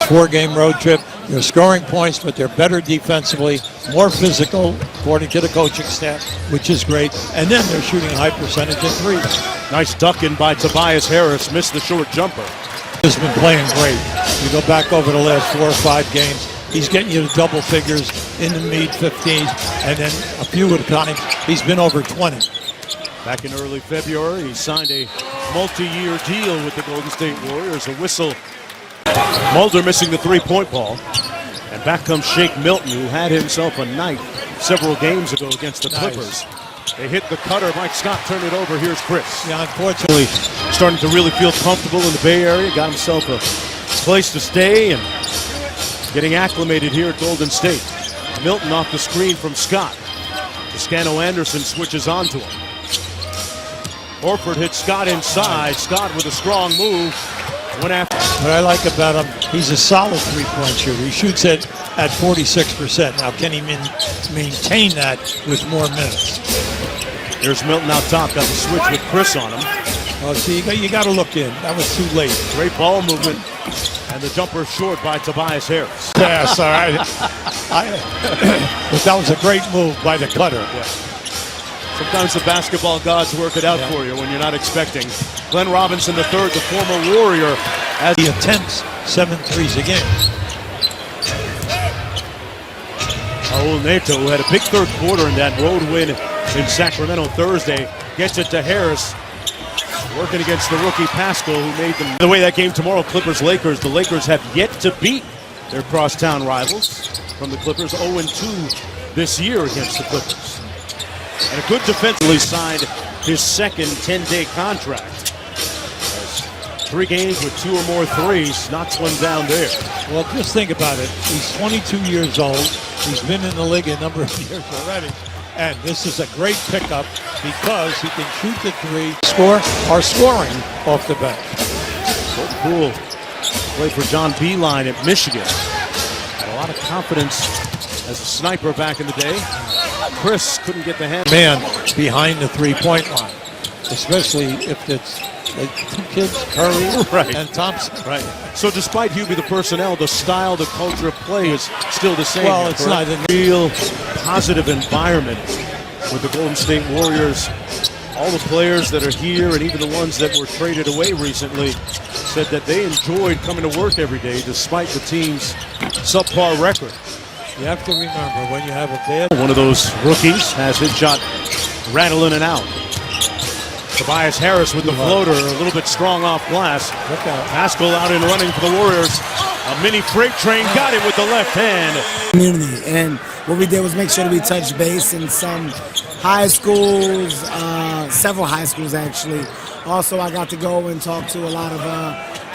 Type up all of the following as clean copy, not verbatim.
4-game road trip. They're scoring points, but they're better defensively, more physical, according to the coaching staff, which is great. And then they're shooting a high percentage of threes. Nice ducking by Tobias Harris. Missed the short jumper. He's been playing great. You go back over the last 4 or 5 games, he's getting you to double figures in the mid-15s, and then a few at a time, he's been over 20. Back in early February, he signed a multi-year deal with the Golden State Warriors. A whistle. Mulder missing the three-point ball. And back comes Shake Milton, who had himself a night several games ago against the Clippers. They hit the cutter. Mike Scott turned it over. Here's Chris. Yeah, unfortunately, starting to really feel comfortable in the Bay Area. Got himself a place to stay and getting acclimated here at Golden State. Milton off the screen from Scott. Toscano Anderson switches onto him. Horford hits Scott inside. Scott with a strong move. Went after. What I like about him, he's a solid three-point shooter. He shoots it at 46%. Now, can he maintain that with more minutes? Here's Milton out top. Got the switch with Chris on him. Oh, see, you got to look in. That was too late. Great ball movement. And the jumper short by Tobias Harris. Yeah, sorry. But that was a great move by the cutter. Yeah. Sometimes the basketball gods work it out for you when you're not expecting. Glenn Robinson III, the former Warrior, as he attempts 7 threes a game. Raul Neto, who had a big third quarter in that road win in Sacramento Thursday, gets it to Harris. Working against the rookie Pascal, who made them. The way that game tomorrow, Clippers-Lakers. The Lakers have yet to beat their crosstown rivals from the Clippers. 0-2 this year against the Clippers. And a good defensively signed his second 10-day contract. 3 games with 2 or more threes, knocks one down there. Well, just think about it. He's 22 years old. He's been in the league a number of years already. And this is a great pickup because he can shoot the 3, score, or scoring off the bench. So cool. Played for John Beilein at Michigan. Had a lot of confidence as a sniper back in the day. Chris couldn't get the hand. Man behind the 3-point line, especially if it's like 2 kids, Curry and Thompson. Right. So despite Hubie the personnel, the style, the culture of play is still the same. Well, it's not a real positive environment with the Golden State Warriors. All the players that are here and even the ones that were traded away recently said that they enjoyed coming to work every day despite the team's subpar record. You have to remember, when you have a bad... One of those rookies has his shot rattle in and out. Tobias Harris with the floater, a little bit strong off glass. Pascal out and running for the Warriors. A mini freight train got it with the left hand. Community, and what we did was make sure that we touched base in some high schools, several high schools actually. Also, I got to go and talk to a lot of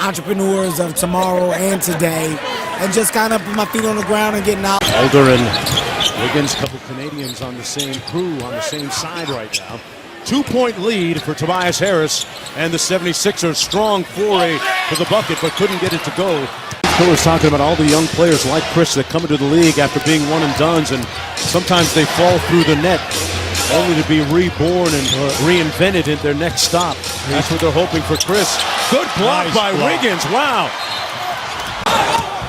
entrepreneurs of tomorrow and today, and just kind of put my feet on the ground and getting out. Mulder and Wiggins, a couple Canadians on the same crew, on the same side right now. 2-point lead for Tobias Harris and the 76ers. Strong foray for the bucket, but couldn't get it to go. Pillar's talking about all the young players like Chris that come into the league after being one and dones, and sometimes they fall through the net only to be reborn and reinvented at their next stop. That's what they're hoping for Chris. Good block by Wiggins. Wow.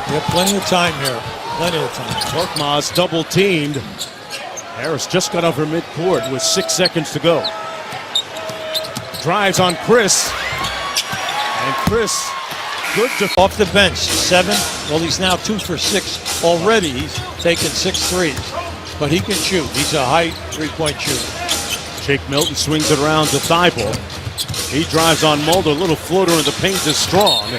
You have plenty of time here. Plenty of time. Korkmaz double teamed. Harris just got over midcourt with 6 seconds to go. Drives on Chris. And Chris, good to off the bench, 7. Well, he's now 2 for 6 already. He's taken 6 threes, but he can shoot. He's a high 3-point shooter. Shake Milton swings it around to Thibault. He drives on Mulder. Little floater in the paint is strong.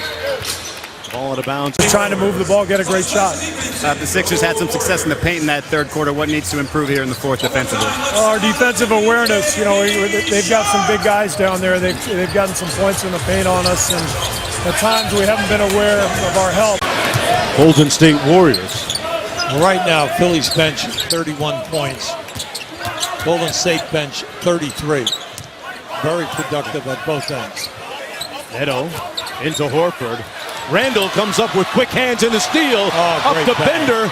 Ball out of bounds. Trying to move the ball, get a great shot. The Sixers had some success in the paint in that third quarter. What needs to improve here in the fourth defensively? Our defensive awareness, they've got some big guys down there. They've gotten some points in the paint on us, and at times we haven't been aware of our help. Golden State Warriors. Right now, Philly's bench 31 points. Golden State bench 33. Very productive at both ends. Neto into Horford. Randall comes up with quick hands in the steal. Up to Bender.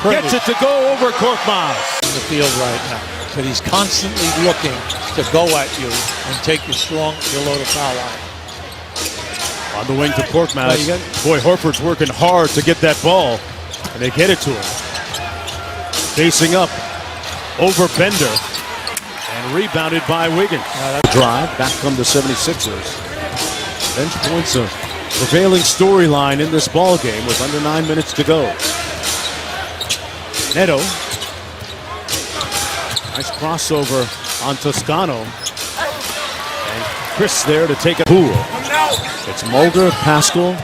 Gets it to go over Korkmaz. In the field right now. But he's constantly looking to go at you and take you strong below the foul line. On the wing to Korkmaz. Boy, Horford's working hard to get that ball, and they get it to him. Facing up over Bender, and rebounded by Wiggins. Drive, back come the 76ers. Bench points a prevailing storyline in this ball game with under 9 minutes to go. Neto. Nice crossover on Toscano. And Chris there to take a pool. It's Mulder, Pascal,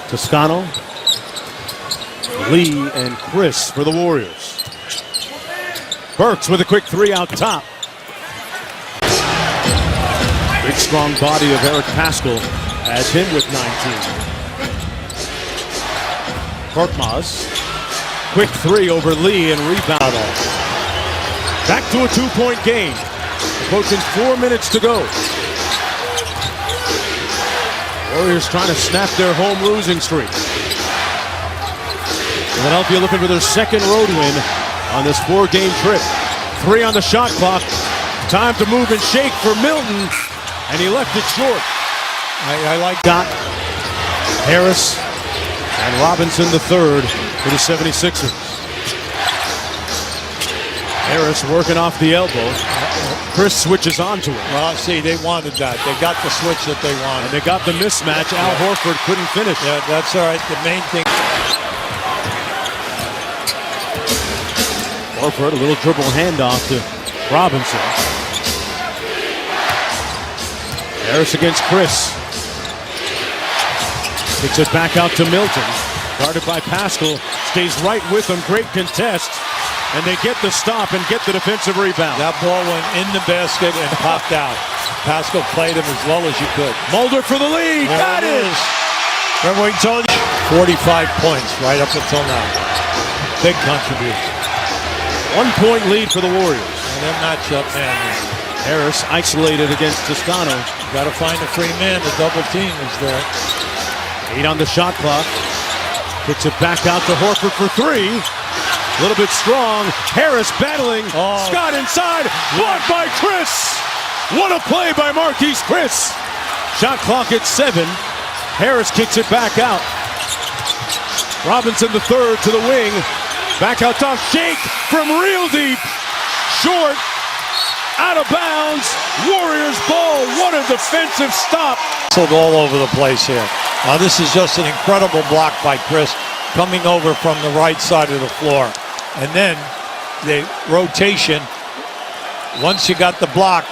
Toscano, Lee, and Chris for the Warriors. Burks with a quick three out top. Big strong body of Eric Pascal adds him with 19. Korkmaz. Quick three over Lee and rebound off. Back to a 2-point game. Approaching 4 minutes to go. Warriors trying to snap their home losing streak. Philadelphia looking for their second road win on this 4-game trip. 3 on the shot clock. Time to move and shake for Milton. And he left it short. I like Got Harris and Robinson the third for the 76ers. Harris working off the elbow. Chris switches onto him. Well, see, they wanted that. They got the switch that they wanted. And they got the mismatch. Al Horford couldn't finish. Yeah, that's all right. The main thing. Horford, a little dribble handoff to Robinson. Harris against Chris. Kicks it back out to Milton. Guarded by Pascal. Stays right with him. Great contest. And they get the stop and get the defensive rebound. That ball went in the basket and popped out. Pascal played him as well as you could. Mulder for the lead. There Got it. Remember we told you? 45 points right up until now. Big contribution. 1 point lead for the Warriors. And their matchup, man. Harris isolated against Toscano. Got to find a free man. The double team is there. 8 on the shot clock. Kicks it back out to Horford for 3. A little bit strong. Harris battling. Oh. Scott inside. Blocked by Chris. What a play by Marquise Chris. Shot clock at 7. Harris kicks it back out. Robinson the third to the wing. Back out top. Shake from real deep. Short. Out of bounds. Warriors ball. What a defensive stop. All over the place here. This is just an incredible block by Chris coming over from the right side of the floor. And then the rotation, once you got the block,